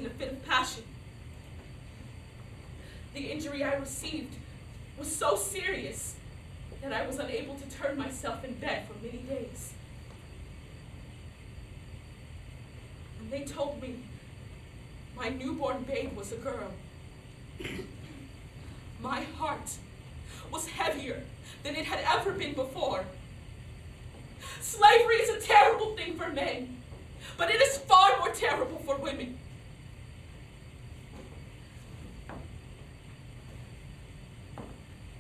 in a fit of passion. The injury I received was so serious that I was unable to turn myself in bed for many days. And they told me my newborn babe was a girl. My heart was heavier than it had ever been before. Slavery is a terrible thing for men, but it is far more terrible for women.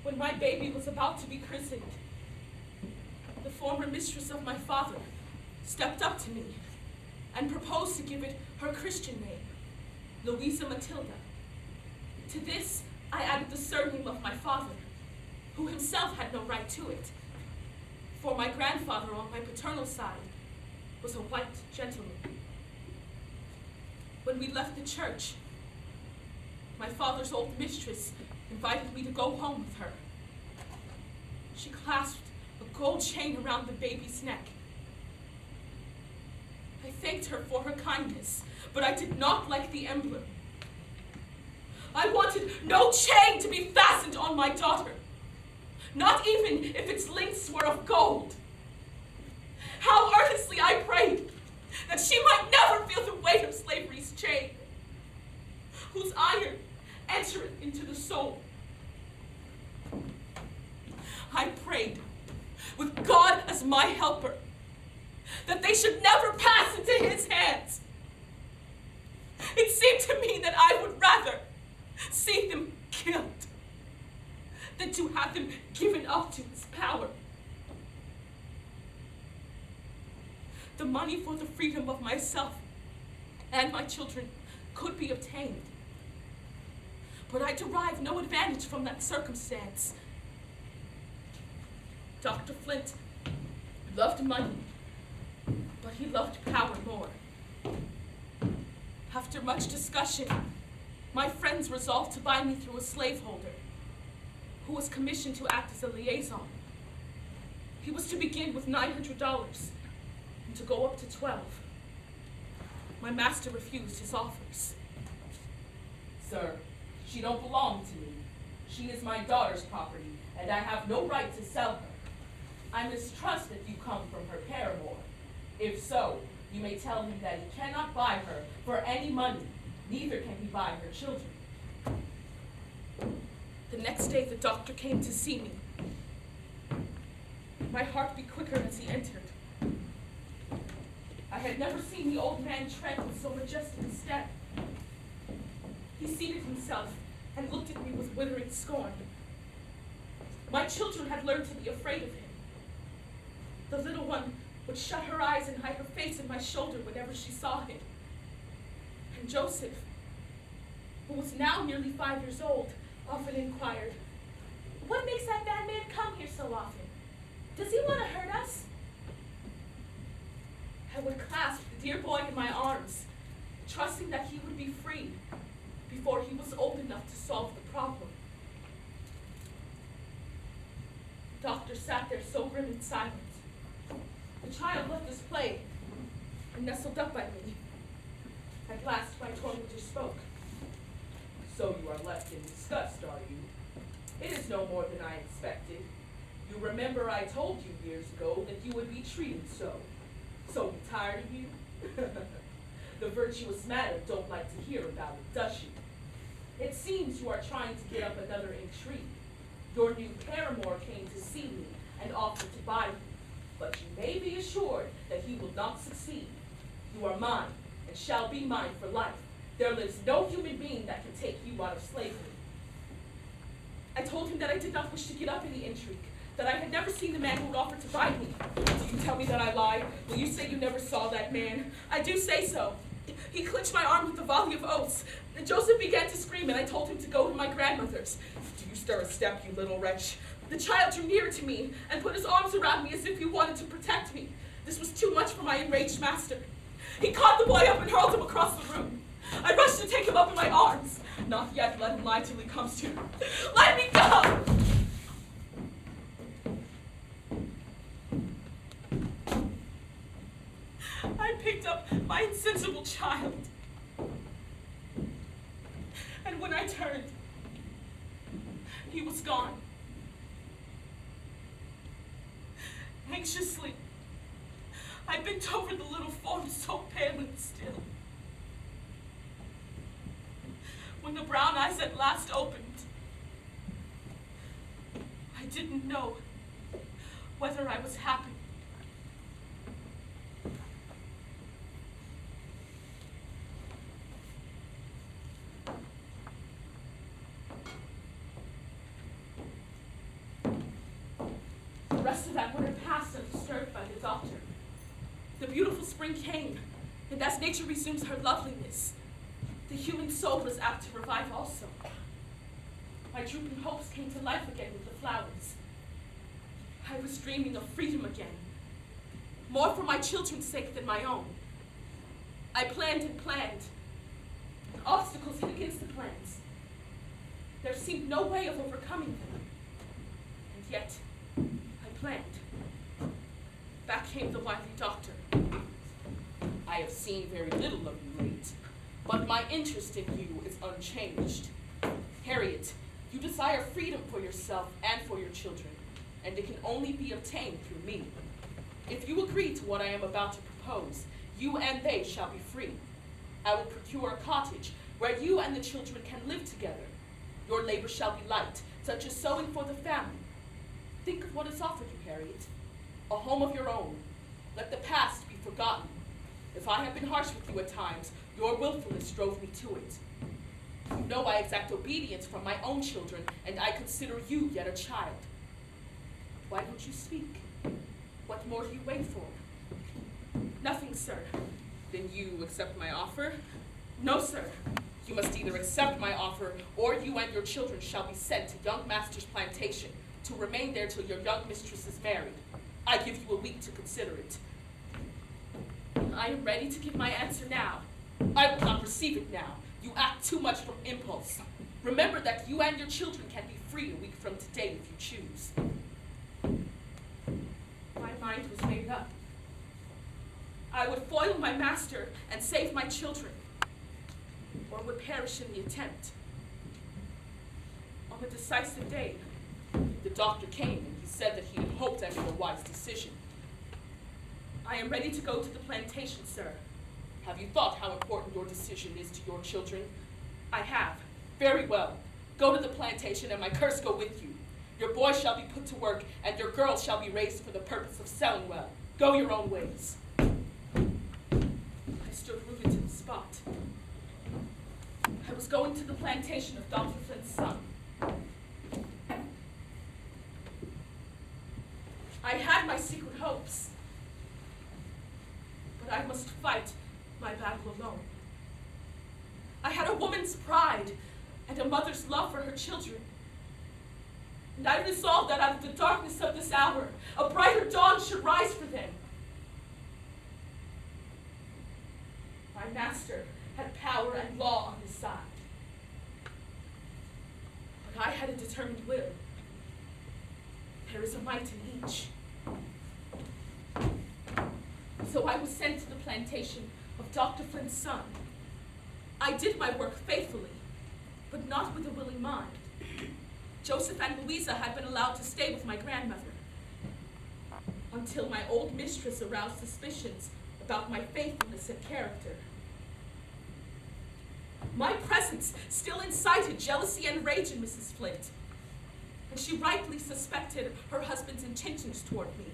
When my baby was about to be christened, the former mistress of my father stepped up to me and proposed to give it her Christian name, Louisa Matilda. To this, I added the surname of my father, who himself had no right to it, for my grandfather on my paternal side was a white gentleman. When we left the church, my father's old mistress invited me to go home with her. She clasped a gold chain around the baby's neck. I thanked her for her kindness, but I did not like the emblem. I wanted no chain to be fastened on my daughter, not even if its links were of gold. How earnestly I prayed that she might never feel the weight of slavery's chain, whose iron entereth into the soul. I prayed, with God as my helper, that they should never pass into his hands. It seemed to me that I would rather see them killed than to have them given up to his power. The money for the freedom of myself and my children could be obtained, but I derived no advantage from that circumstance. Dr. Flint loved money, but he loved power more. After much discussion, my friends resolved to buy me through a slaveholder who was commissioned to act as a liaison. He was to begin with $900 and to go up to $12. My master refused his offers. Sir, she don't belong to me. She is my daughter's property, and I have no right to sell her. I mistrust that you come from her paramour. If so, you may tell him that he cannot buy her for any money, neither can he buy her children. The next day, the doctor came to see me. My heart beat quicker as he entered. I had never seen the old man tread with so majestic a step. He seated himself and looked at me with withering scorn. My children had learned to be afraid of him. The little one would shut her eyes and hide her face in my shoulder whenever she saw him. And Joseph, who was now nearly 5 years old, often inquired, "What makes that bad man come here so often? Does he want to hurt us?" I would clasp the dear boy in my arms, trusting that he would be freed before he was old enough to solve the problem. The doctor sat there so grim and silent. The child left his play and nestled up by me. At last my tormentor spoke. So you are left in disgust, are you? It is no more than I expected. You remember I told you years ago that you would be treated so. So we tired of you? The virtuous madam don't like to hear about it, does she? It seems you are trying to get up another intrigue. Your new paramour came to see me and offered to buy you, but you may be assured that he will not succeed. You are mine and shall be mine for life. There lives no human being that can take you out of slavery. I told him that I did not wish to get up in the intrigue, that I had never seen the man who would offer to buy me. Do you tell me that I lie? Will you say you never saw that man? I do say so. He clinched my arm with a volley of oaths. Joseph began to scream, and I told him to go to my grandmother's. Do you stir a step, you little wretch? The child drew nearer to me and put his arms around me as if he wanted to protect me. This was too much for my enraged master. He caught the boy up and hurled him across the room. I rushed to take him up in my arms. Not yet, let him lie till he comes to. Let me go! I picked up my insensible child when I turned, he was gone. Anxiously, I bent over the little form so pale and still. When the brown eyes at last opened, I didn't know whether I was happy. The rest of that winter passed undisturbed by the doctor. The beautiful spring came, and as nature resumes her loveliness, the human soul was apt to revive also. My drooping hopes came to life again with the flowers. I was dreaming of freedom again, more for my children's sake than my own. I planned and planned. Obstacles hit against the plans. There seemed no way of overcoming them. And yet, I planned. Back came the wily doctor. I have seen very little of you late, but my interest in you is unchanged. Harriet, you desire freedom for yourself and for your children, and it can only be obtained through me. If you agree to what I am about to propose, you and they shall be free. I will procure a cottage where you and the children can live together. Your labor shall be light, such as sewing for the family. Think of what is offered you, Harriet. A home of your own. Let the past be forgotten. If I have been harsh with you at times, your willfulness drove me to it. You know I exact obedience from my own children, and I consider you yet a child. Why don't you speak? What more do you wait for? Nothing, sir. Then you accept my offer? No, sir. You must either accept my offer, or you and your children shall be sent to young master's plantation to remain there till your young mistress is married. I give you a week to consider it. I am ready to give my answer now. I will not receive it now. You act too much from impulse. Remember that you and your children can be free a week from today if you choose. My mind was made up. I would foil my master and save my children, or would perish in the attempt. On the decisive day, the doctor came and he said that he had hoped I made a wise decision. I am ready to go to the plantation, sir. Have you thought how important your decision is to your children? I have. Very well. Go to the plantation and my curse go with you. Your boy shall be put to work and your girl shall be raised for the purpose of selling well. Go your own ways. I stood rooted to the spot. I was going to the plantation of Dr. Flint's son. I had my secret hopes, but I must fight my battle alone. I had a woman's pride and a mother's love for her children, and I resolved that out of the darkness of this hour, a brighter dawn should rise for them. My master had power and law on his side, but I had a determined will. There is a might in each. So I was sent to the plantation of Dr. Flint's son. I did my work faithfully, but not with a willing mind. Joseph and Louisa had been allowed to stay with my grandmother until my old mistress aroused suspicions about my faithfulness and character. My presence still incited jealousy and rage in Mrs. Flint, and she rightly suspected her husband's intentions toward me.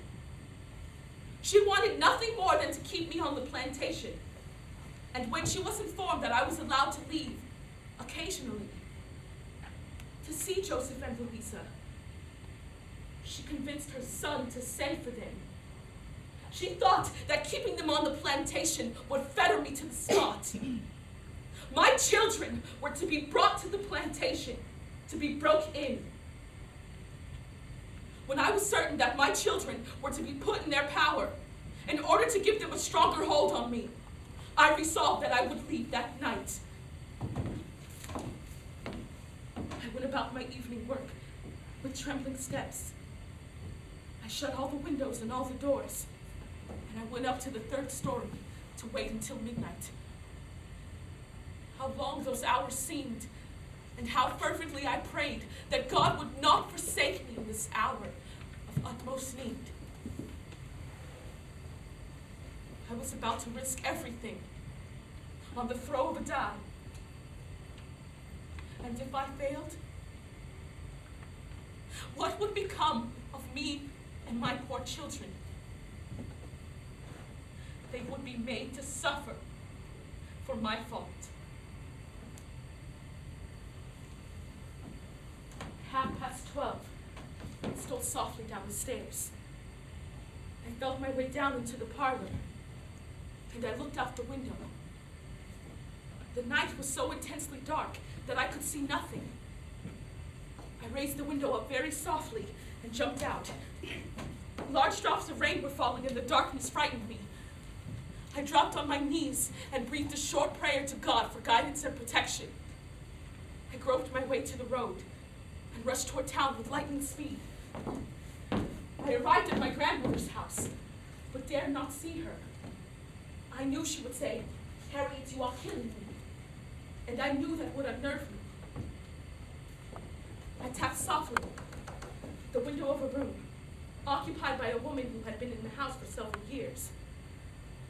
She wanted nothing more than to keep me on the plantation, and when she was informed that I was allowed to leave, occasionally, to see Joseph and Louisa, she convinced her son to send for them. She thought that keeping them on the plantation would fetter me to the spot. My children were to be brought to the plantation, to be broke in. When I was certain that my children were to be put in their power, in order to give them a stronger hold on me, I resolved that I would leave that night. I went about my evening work with trembling steps. I shut all the windows and all the doors, and I went up to the third story to wait until midnight. How long those hours seemed, and how fervently I prayed that God would not forsake me in this hour of utmost need. I was about to risk everything on the throw of a die. And if I failed, what would become of me and my poor children? They would be made to suffer for my fault. 12:30, I stole softly down the stairs. I felt my way down into the parlor, and I looked out the window. The night was so intensely dark that I could see nothing. I raised the window up very softly and jumped out. Large drops of rain were falling, and the darkness frightened me. I dropped on my knees and breathed a short prayer to God for guidance and protection. I groped my way to the road and rushed toward town with lightning speed. I arrived at my grandmother's house, but dared not see her. I knew she would say, "Harriet, you are killing me," and I knew that would unnerve me. I tapped softly the window of a room occupied by a woman who had been in the house for several years.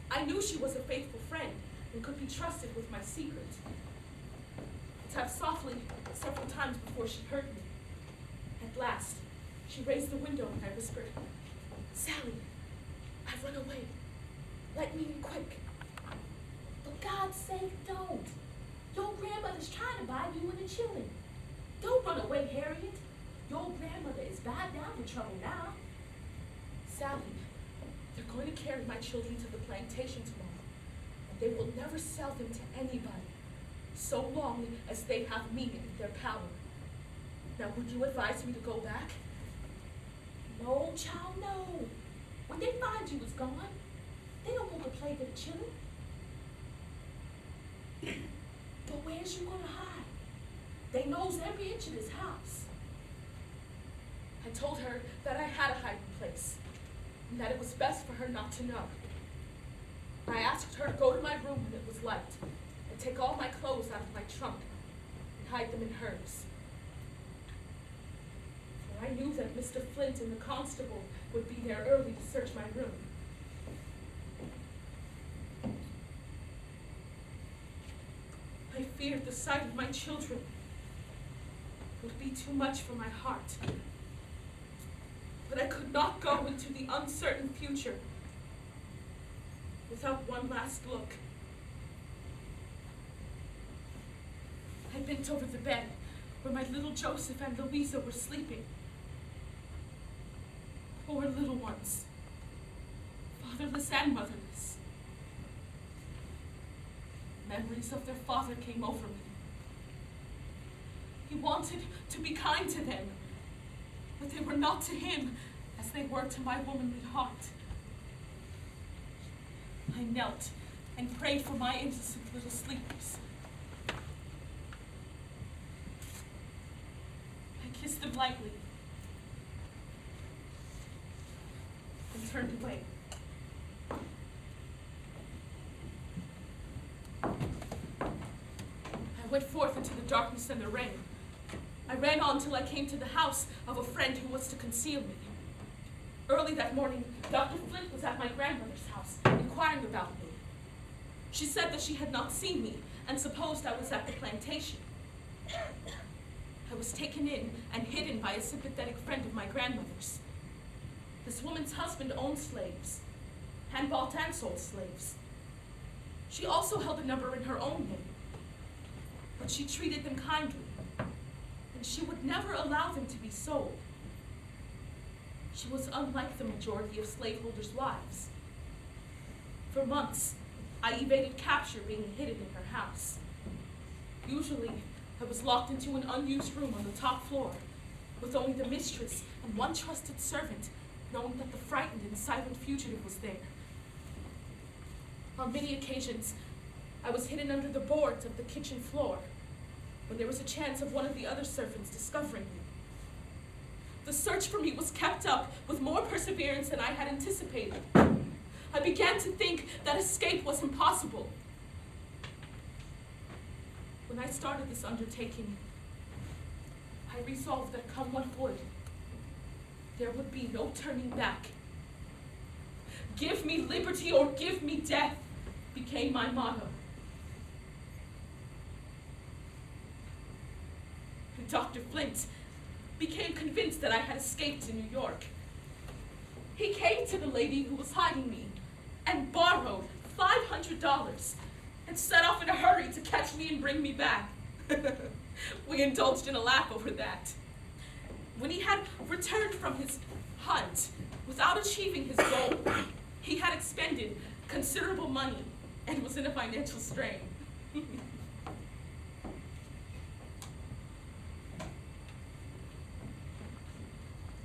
I knew she was a faithful friend and could be trusted with my secret. I tapped softly several times before she heard me. At last, she raised the window and I whispered, "Sally, I've run away. Let me in quick." For God's sake, don't. Your grandmother's trying to buy you and the children. Don't run away, Harriet. Your grandmother is bowed down for trouble now. "Sally, they're going to carry my children to the plantation tomorrow, and they will never sell them to anybody, so long as they have me in their power. Now, would you advise me to go back?" No, child, no. When they find you is gone, they don't want to play with the children. But where's you gonna hide? They knows every inch of this house. I told her that I had a hiding place, and that it was best for her not to know. I asked her to go to my room when it was light, and take all my clothes out of my trunk, and hide them in hers. For I knew that Mr. Flint and the constable would be there early to search my room. I feared the sight of my children would be too much for my heart. But I could not go into the uncertain future without one last look. I bent over the bed where my little Joseph and Louisa were sleeping. Poor little ones, fatherless and motherless. Memories of their father came over me. He wanted to be kind to them, but they were not to him as they were to my womanly heart. I knelt and prayed for my innocent little sleepers. I kissed them lightly and turned away. I went forth into the darkness and the rain. I ran on till I came to the house of a friend who was to conceal me. Early that morning, Dr. Flint was at my grandmother's house, inquiring about me. She said that she had not seen me and supposed I was at the plantation. I was taken in and hidden by a sympathetic friend of my grandmother's. This woman's husband owned slaves, and bought and sold slaves. She also held a number in her own name, but she treated them kindly, and she would never allow them to be sold. She was unlike the majority of slaveholders' wives. For months, I evaded capture being hidden in her house. Usually, I was locked into an unused room on the top floor, with only the mistress and one trusted servant knowing that the frightened and silent fugitive was there. On many occasions, I was hidden under the boards of the kitchen floor, when there was a chance of one of the other servants discovering me. The search for me was kept up with more perseverance than I had anticipated. I began to think that escape was impossible. When I started this undertaking, I resolved that come what would, there would be no turning back. Give me liberty or give me death became my motto. Dr. Flint became convinced that I had escaped to New York. He came to the lady who was hiding me and borrowed $500 and set off in a hurry to catch me and bring me back. We indulged in a laugh over that. When he had returned from his hunt without achieving his goal, he had expended considerable money and was in a financial strain.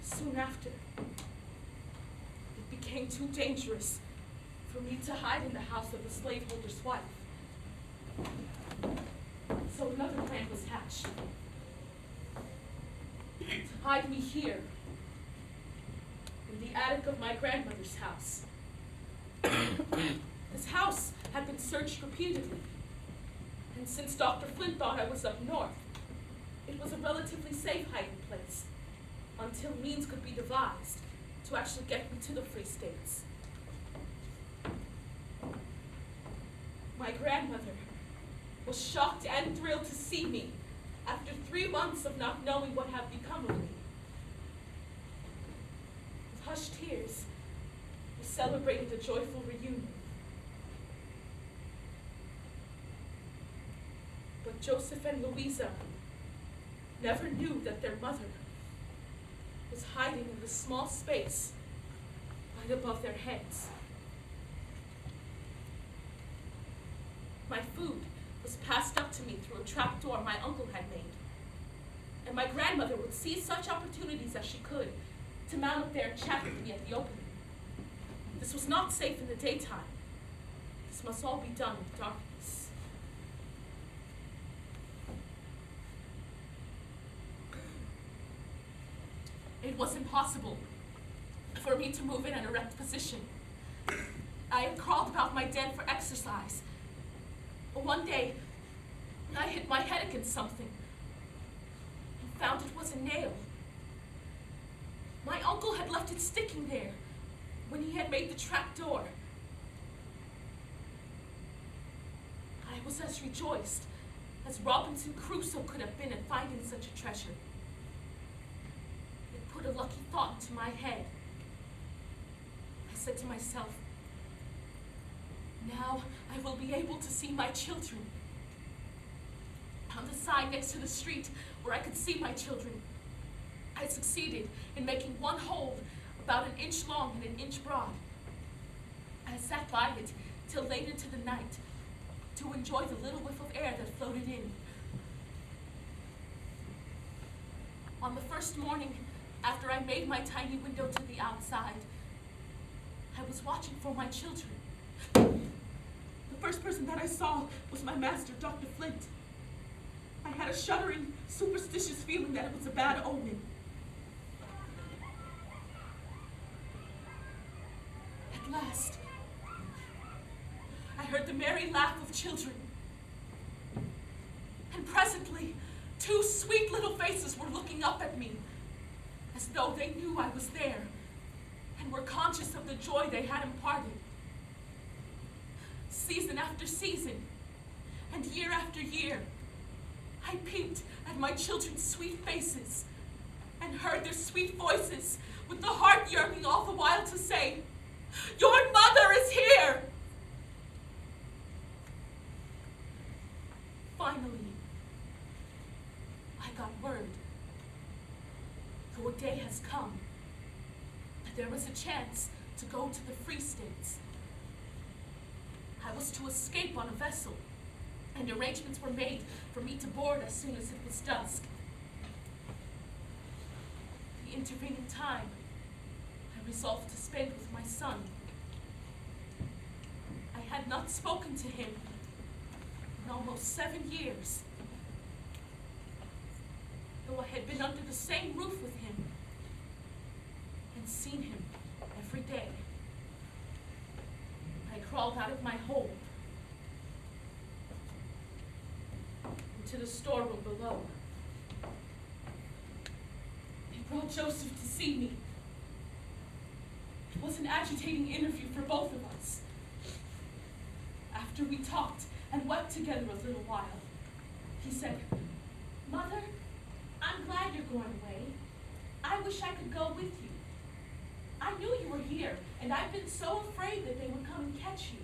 Soon after, it became too dangerous for me to hide in the house of the slaveholder's wife. So another plan was hatched. To hide me here, in the attic of my grandmother's house. This house had been searched repeatedly, and since Dr. Flint thought I was up north, it was a relatively safe hiding place, until means could be devised to actually get me to the Free States. My grandmother was shocked and thrilled to see me after 3 months of not knowing what had become of me. With hushed tears, we celebrated a joyful reunion. But Joseph and Louisa never knew that their mother was hiding in the small space right above their heads. My food was passed up to me through a trapdoor my uncle had made, and my grandmother would seize such opportunities as she could to mount up there and chat with me at the opening. This was not safe in the daytime. This must all be done in darkness. It was impossible for me to move in an erect position. I had crawled about my den for exercise. But one day, I hit my head against something and found it was a nail. My uncle had left it sticking there when he had made the trap door. I was as rejoiced as Robinson Crusoe could have been at finding such a treasure. It put a lucky thought into my head. I said to myself, now I will be able to see my children. On the side next to the street where I could see my children, I succeeded in making one hole about 1 inch long and 1 inch broad. I sat by it till late into the night to enjoy the little whiff of air that floated in. On the first morning after I made my tiny window to the outside, I was watching for my children. The first person that I saw was my master, Dr. Flint. I had a shuddering, superstitious feeling that it was a bad omen. At last, I heard the merry laugh of children. And presently, 2 sweet little faces were looking up at me, as though they knew I was there, and were conscious of the joy they had imparted. Season after season, and year after year, I peeped at my children's sweet faces and heard their sweet voices with the heart yearning all the while to say, "Your mother is here!" Finally, I got word, though a day has come, that there was a chance to go to the Free States. I was to escape on a vessel, and arrangements were made for me to board as soon as it was dusk. The intervening time, I resolved to spend with my son. I had not spoken to him in almost 7 years, though I had been under the same roof with him and seen him every day. I crawled out of my hole into the storeroom below. brought Joseph to see me. It was an agitating interview for both of us. After we talked and wept together a little while, he said, Mother, I'm glad you're going away. I wish I could go with you. I knew you were here, and I've been so afraid that they would come and catch you.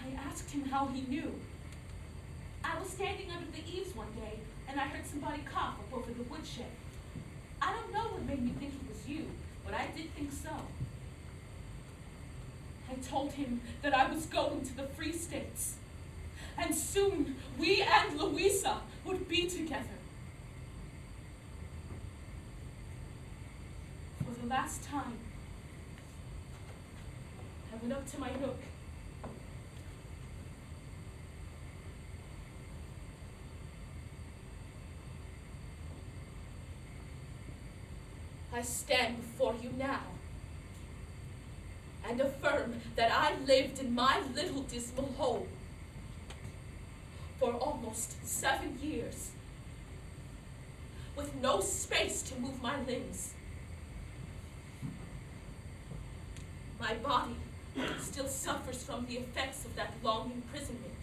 I asked him how he knew. I was standing under the eaves one day, and I heard somebody cough up over the woodshed. I don't know what made me think it was you, but I did think so. I told him that I was going to the Free States, and soon we and Louisa would be together. For the last time, I went up to my nook. I stand before you now and affirm that I lived in my little dismal home for almost 7 years with no space to move my limbs. My body still suffers from the effects of that long imprisonment,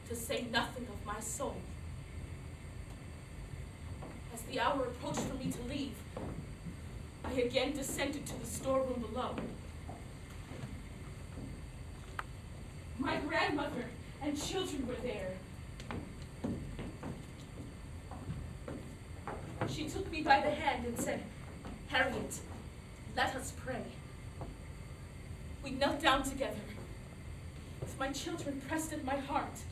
to say nothing of my soul. As the hour approached for me to leave, I again descended to the storeroom below. My grandmother and children were there. She took me by the hand and said, "Harriet, let us pray." We knelt down together, with my children pressed at my heart,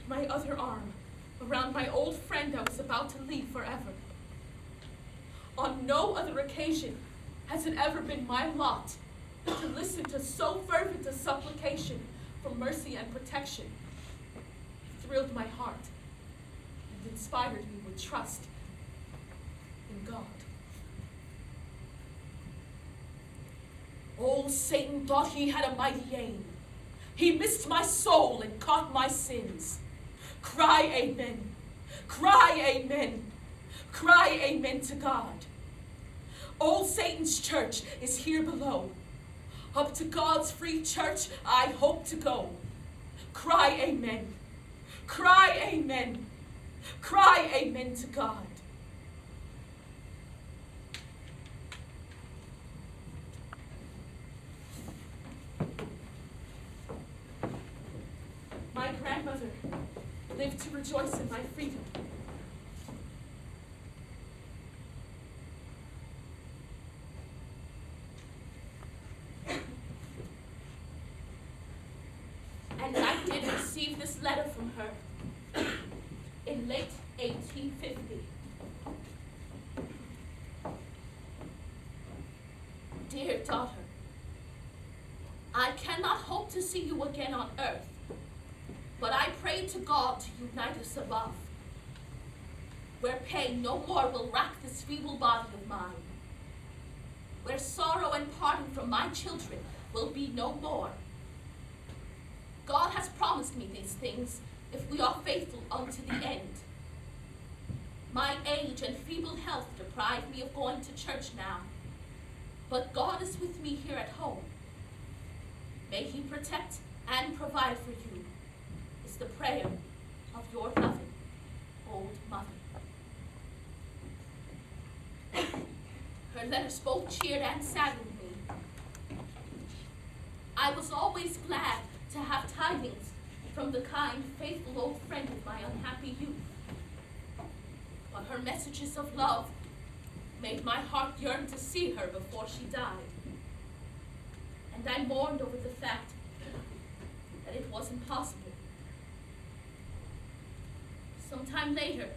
my other arm around my old friend I was about to leave forever. On no other occasion has it ever been my lot to listen to so fervent a supplication for mercy and protection. It thrilled my heart and inspired me with trust in God. Old Satan thought he had a mighty aim. He missed my soul and caught my sins. Cry amen. Cry amen. Cry amen to God. Old Satan's church is here below. Up to God's free church I hope to go. Cry amen. Cry amen. Cry amen to God. My grandmother lived to rejoice in my freedom. And I did receive this letter from her in late 1850. Dear daughter, I cannot hope to see you again on earth, but I pray to God to unite us above, where pain no more will rack this feeble body of mine, where sorrow and parting from my children will be no more. God has promised me these things if we are faithful unto the end. My age and feeble health deprive me of going to church now, but God is with me here at home. May He protect and provide for you, is the prayer of your loving old mother. Her letters both cheered and saddened me. I was always glad to have tidings from the kind, faithful old friend of my unhappy youth. But her messages of love made my heart yearn to see her before she died. And I mourned over the fact that it wasn't possible. Sometime later,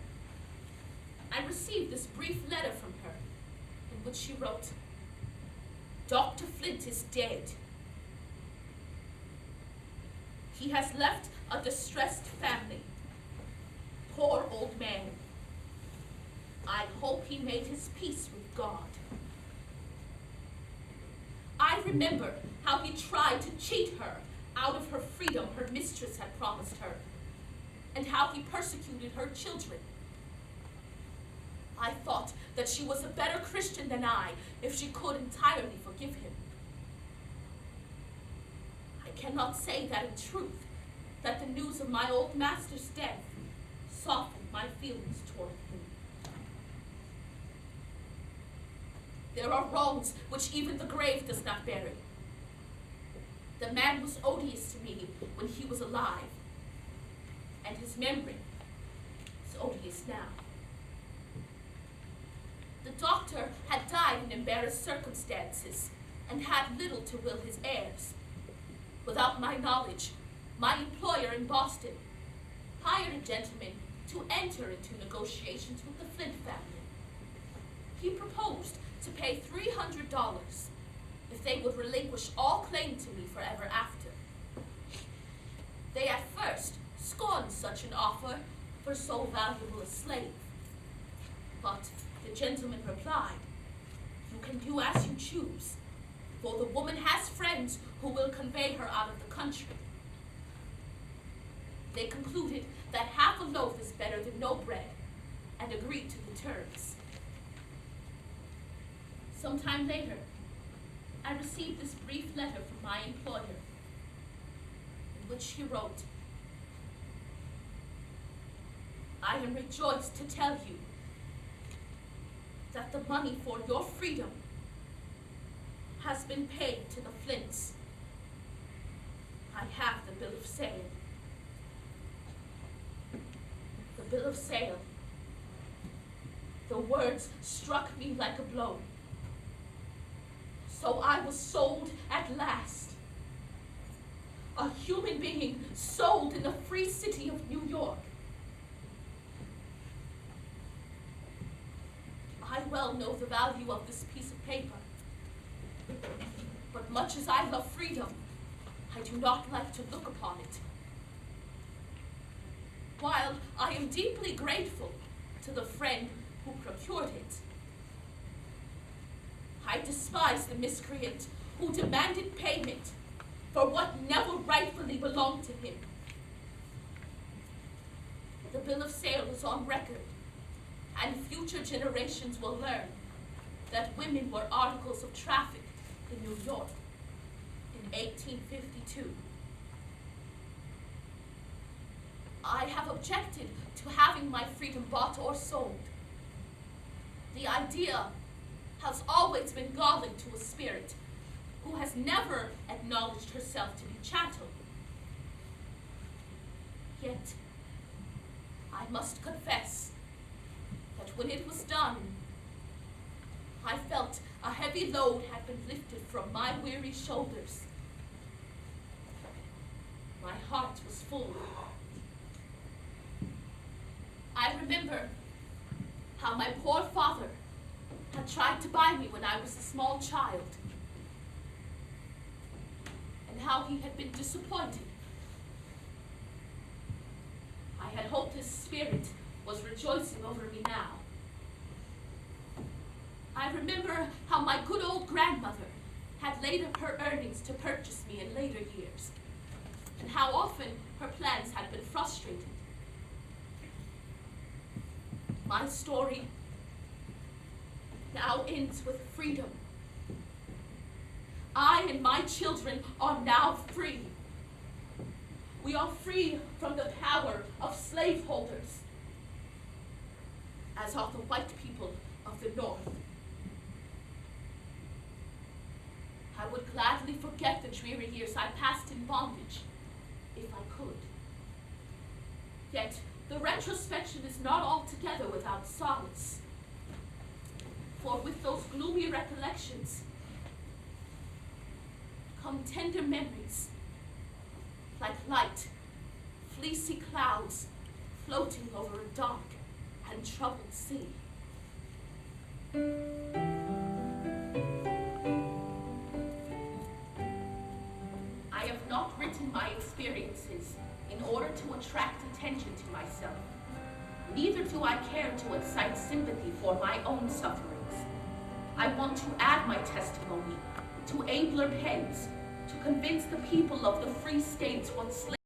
I received this brief letter from her in which she wrote, "Dr. Flint is dead. He has left a distressed family. Poor old man. I hope he made his peace with God." I remember how he tried to cheat her out of her freedom her mistress had promised her, and how he persecuted her children. I thought that she was a better Christian than I if she could entirely forgive him. I cannot say that in truth, that the news of my old master's death softened my feelings toward him. There are wrongs which even the grave does not bury. The man was odious to me when he was alive, and his memory is odious now. The doctor had died in embarrassed circumstances and had little to will his heirs. Without my knowledge, my employer in Boston hired a gentleman to enter into negotiations with the Flint family. He proposed to pay $300 if they would relinquish all claim to me forever after. They at first scorned such an offer for so valuable a slave. But the gentleman replied, "You can do as you choose, for the woman has friends who will convey her out of the country." They concluded that half a loaf is better than no bread, and agreed to the terms. Sometime later, I received this brief letter from my employer, in which he wrote, "I am rejoiced to tell you that the money for your freedom has been paid to the Flints. I have the bill of sale." The bill of sale. The words struck me like a blow. So I was sold at last. A human being sold in the free city of New York. I well know the value of this piece of paper. But much as I love freedom, I do not like to look upon it. While I am deeply grateful to the friend who procured it, I despise the miscreant who demanded payment for what never rightfully belonged to him. The bill of sale is on record, and future generations will learn that women were articles of traffic in New York in 1852. I have objected to having my freedom bought or sold. The idea has always been galling to a spirit who has never acknowledged herself to be chattel. Yet, I must confess that when it was done, I felt a heavy load had been lifted from my weary shoulders. My heart was full. I remember how my poor father had tried to buy me when I was a small child, and how he had been disappointed. I had hoped his spirit was rejoicing over me now. I remember how my good old grandmother had laid up her earnings to purchase me in later years, and how often her plans had been frustrated. My story now ends with freedom. I and my children are now free. We are free from the power of slaveholders, as are the white people of the North. I would gladly forget the dreary years I passed in bondage, if I could. Yet, the retrospection is not altogether without solace. For with those gloomy recollections come tender memories, like light, fleecy clouds floating over a dark and troubled sea. I have not written my experiences in order to attract attention to myself. Neither do I care to excite sympathy for my own sufferings. I want to add my testimony to abler pens to convince the people of the free states what slavery